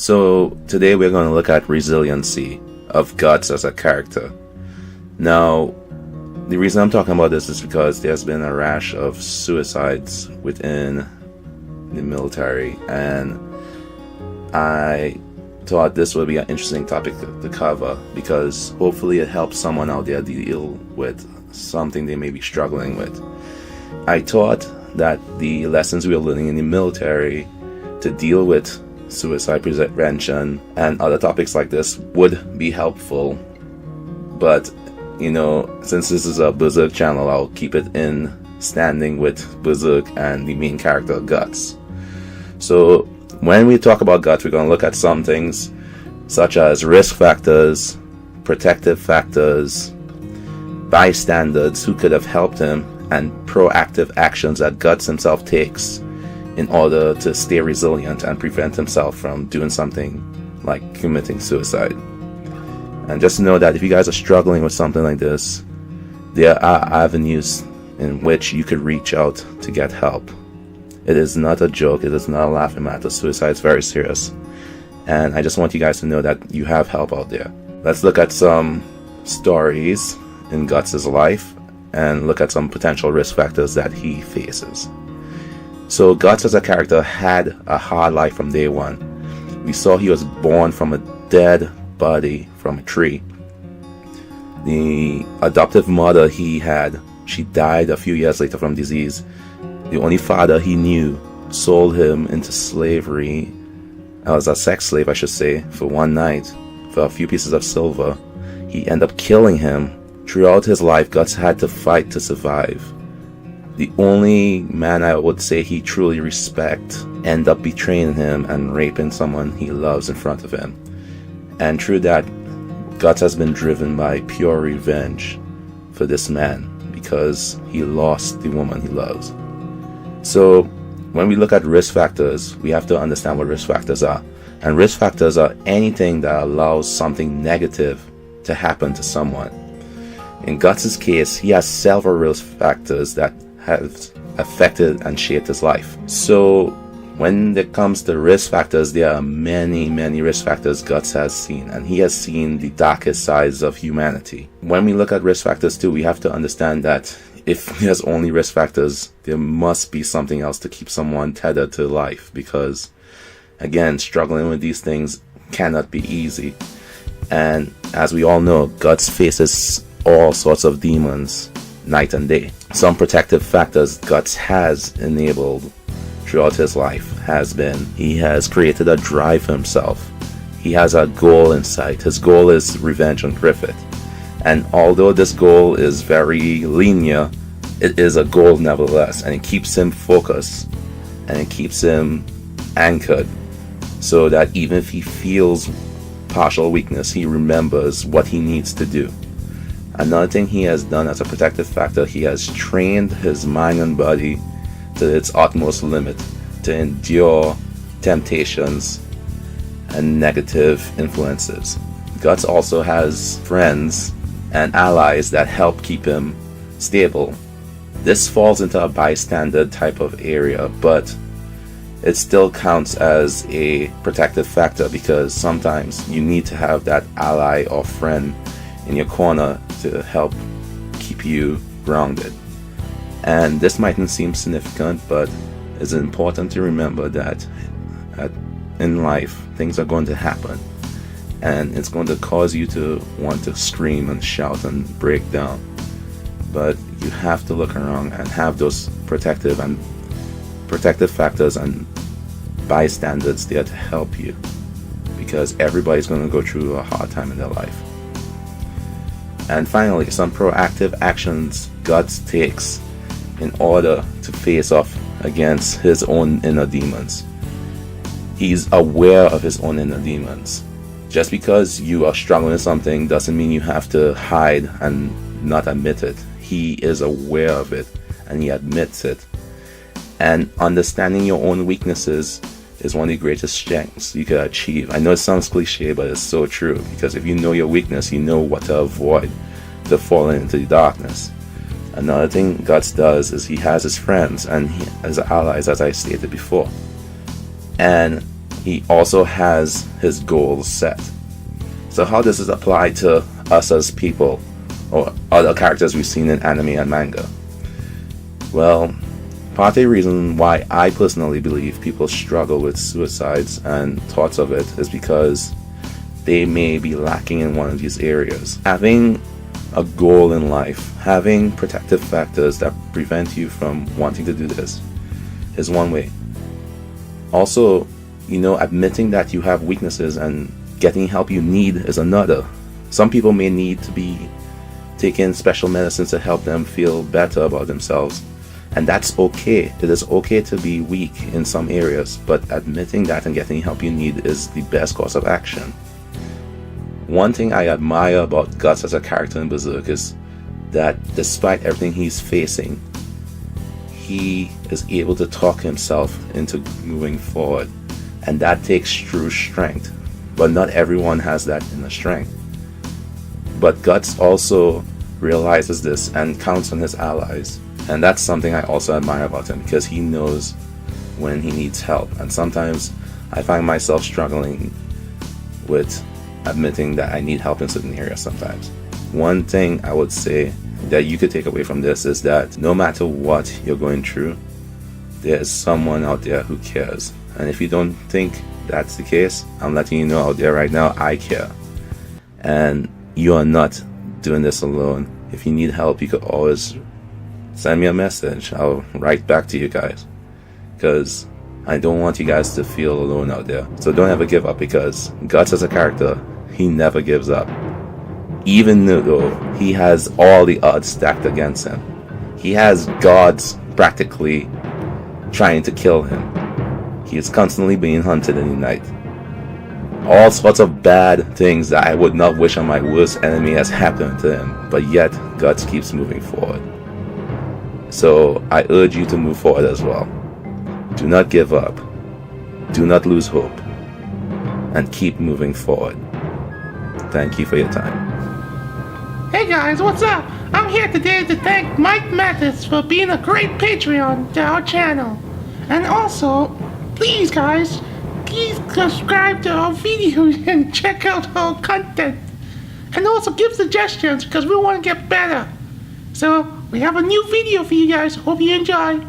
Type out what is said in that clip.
So today we're going to look at resiliency of Guts as a character. Now, the reason I'm talking about this is because there's been a rash of suicides within the military, and I thought this would be an interesting topic to cover because hopefully it helps someone out there deal with something they may be struggling with. I thought that the lessons we are learning in the military to deal with suicide prevention and other topics like this would be helpful, but since this is a Berserk channel, I'll keep it in standing with Berserk and the main character Guts. So when we talk about Guts, we're going to look at some things such as risk factors, protective factors, bystanders who could have helped him, and proactive actions that Guts himself takes in order to stay resilient and prevent himself from doing something like committing suicide. And just know that if you guys are struggling with something like this, there are avenues in which you could reach out to get help. It is not a joke, it is not a laughing matter. Suicide is very serious. And I just want you guys to know that you have help out there. Let's look at some stories in Guts' life and look at some potential risk factors that he faces. So Guts as a character had a hard life from day one. We saw he was born from a dead body from a tree. The adoptive mother he had, she died a few years later from disease. The only father he knew sold him into slavery, as a sex slave I should say, for one night for a few pieces of silver. He ended up killing him. Throughout his life, Guts had to fight to survive. The only man I would say he truly respects ended up betraying him and raping someone he loves in front of him. And through that, Guts has been driven by pure revenge for this man because he lost the woman he loves. So when we look at risk factors, we have to understand what risk factors are. And risk factors are anything that allows something negative to happen to someone. In Guts' case, he has several risk factors that have affected and shaped his life. So when it comes to risk factors, there are many risk factors Guts has seen, and he has seen the darkest sides of humanity. When we look at risk factors too, we have to understand that if there's only risk factors, there must be something else to keep someone tethered to life, because again, struggling with these things cannot be easy. And as we all know, Guts faces all sorts of demons night and day. Some protective factors Guts has enabled throughout his life has been he has created a drive for himself. He has a goal in sight. His goal is revenge on Griffith. And although this goal is very linear, it is a goal nevertheless, and it keeps him focused and it keeps him anchored, so that even if he feels partial weakness, he remembers what he needs to do. Another thing he has done as a protective factor, he has trained his mind and body to its utmost limit to endure temptations and negative influences. Guts also has friends and allies that help keep him stable. This falls into a bystander type of area, but it still counts as a protective factor because sometimes you need to have that ally or friend in your corner to help keep you grounded. And this mightn't seem significant, but it's important to remember that in life things are going to happen, and it's going to cause you to want to scream and shout and break down, but you have to look around and have those protective factors and bystanders there to help you, because everybody's going to go through a hard time in their life. And finally, some proactive actions Guts takes in order to face off against his own inner demons. He's aware of his own inner demons. Just because you are struggling with something doesn't mean you have to hide and not admit it. He is aware of it and he admits it. And understanding your own weaknesses is one of the greatest strengths you can achieve. I know it sounds cliche, but it's so true, because if you know your weakness, you know what to avoid to falling into the darkness. Another thing Guts does is he has his friends and his allies, as I stated before. And he also has his goals set. So how does this apply to us as people, or other characters we've seen in anime and manga? Well, part of the reason why I personally believe people struggle with suicides and thoughts of it is because they may be lacking in one of these areas. Having a goal in life, having protective factors that prevent you from wanting to do this is one way. Also, admitting that you have weaknesses and getting help you need is another. Some people may need to be taking special medicines to help them feel better about themselves, and that's okay. It is okay to be weak in some areas, but admitting that and getting help you need is the best course of action. One thing I admire about Guts as a character in Berserk is that despite everything he's facing, he is able to talk himself into moving forward, and that takes true strength. But not everyone has that inner strength. But Guts also realizes this and counts on his allies, and that's something I also admire about him, because he knows when he needs help. And sometimes I find myself struggling with admitting that I need help in certain areas sometimes. One thing I would say that you could take away from this is that no matter what you're going through, there's someone out there who cares. And if you don't think that's the case, I'm letting you know out there right now, I care. And you are not doing this alone. If you need help, you could always send me a message. I'll write back to you guys, because I don't want you guys to feel alone out there. So don't ever give up, because Guts as a character, he never gives up. Even though he has all the odds stacked against him. He has gods practically trying to kill him. He is constantly being hunted in the night. All sorts of bad things that I would not wish on my worst enemy has happened to him, but yet Guts keeps moving forward. So I urge you to move forward as well. Do not give up. Do not lose hope. And keep moving forward. Thank you for your time. Hey guys, what's up? I'm here today to thank Mike Mathis for being a great Patreon to our channel. And also, please guys, please subscribe to our videos and check out our content. And also give suggestions, because we want to get better. So, we have a new video for you guys. Hope you enjoy.